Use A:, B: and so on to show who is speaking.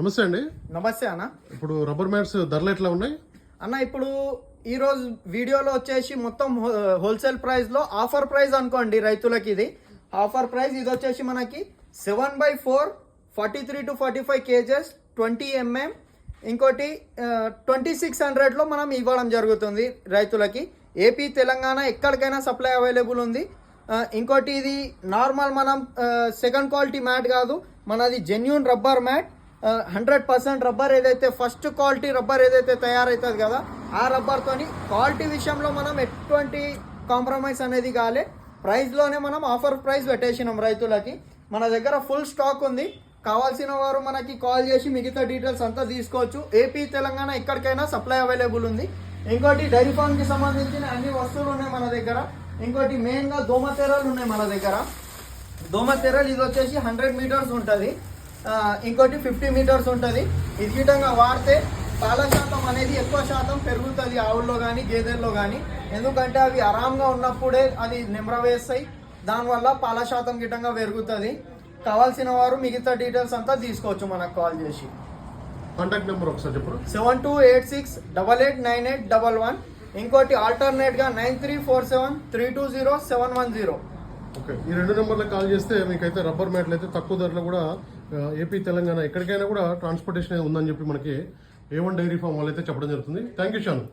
A: నమస్తే అండి.
B: నమస్తే అన్న.
A: ఇప్పుడు రబ్బర్ మ్యాట్స్ ధరలు ఎట్లా ఉన్నాయి
B: అన్న? ఇప్పుడు ఈరోజు వీడియోలో వచ్చేసి మొత్తం హోల్సేల్ ప్రైస్లో ఆఫర్ ప్రైస్ అనుకోండి రైతులకి. ఇది ఆఫర్ ప్రైస్. ఇది వచ్చేసి మనకి 7/4 43 to 45 kgs 20 mm. ఇంకోటి 2600లో మనం ఇవ్వడం జరుగుతుంది రైతులకి. ఏపీ తెలంగాణ ఎక్కడికైనా సప్లై అవైలబుల్ ఉంది. ఇంకోటి ఇది నార్మల్ మనం సెకండ్ క్వాలిటీ మ్యాట్ కాదు, మనది జెన్యూన్ రబ్బర్ మ్యాట్. 100% రబ్బర్ ఏదైతే ఫస్ట్ క్వాలిటీ రబ్బర్ ఏదైతే తయారవుతుంది కదా, ఆ రబ్బర్తోని క్వాలిటీ విషయంలో మనం ఎటువంటి కాంప్రమైజ్ అనేది కాలే. ప్రైస్లోనే మనం ఆఫర్ ప్రైస్ పెట్టేసినాం రైతులకి. మన దగ్గర ఫుల్ స్టాక్ ఉంది. కావాల్సిన వారు మనకి కాల్ చేసి మిగతా డీటెయిల్స్ అంతా తీసుకోవచ్చు. ఏపీ తెలంగాణ ఎక్కడికైనా సప్లై అవైలబుల్ ఉంది. ఇంకోటి డైరీ ఫార్మ్కి సంబంధించిన అన్ని వస్తువులు ఉన్నాయి మన దగ్గర. ఇంకోటి మెయిన్గా దోమతెరలు ఉన్నాయి మన దగ్గర. దోమతెరలు ఇది వచ్చేసి 100 meters ఉంటుంది. ఇంకోటి 50 meters ఉంటుంది. ఇది విధంగా వాడితే పాల శాతం అనేది ఎక్కువ శాతం పెరుగుతుంది ఆవుల్లో కానీ గేదెల్లో కానీ. ఎందుకంటే అవి ఆరాంగా ఉన్నప్పుడే అది నెమ్ర వేస్తాయి. దానివల్ల పాల శాతం గిట్టంగా పెరుగుతుంది. కావాల్సిన వారు మిగతా డీటెయిల్స్ అంతా తీసుకోవచ్చు మనకు కాల్ చేసి.
A: కాంటాక్ట్ నెంబర్ ఒకసారి చెప్పండి.
B: 7286889811. ఇంకోటి ఆల్టర్నేట్గా 9347320710.
A: ఓకే, ఈ 2 నెంబర్లకు కాల్ చేస్తే మీకైతే రబ్బర్ మ్యాట్లు అయితే తక్కువ ధరలో కూడా ఏపీ తెలంగాణ ఎక్కడికైనా కూడా ట్రాన్స్పోర్టేషన్ ఉందని చెప్పి మనకి A1 డైరీ ఫామ్ వాళ్ళు అయితే చెప్పడం జరుగుతుంది. Thank you Shanu.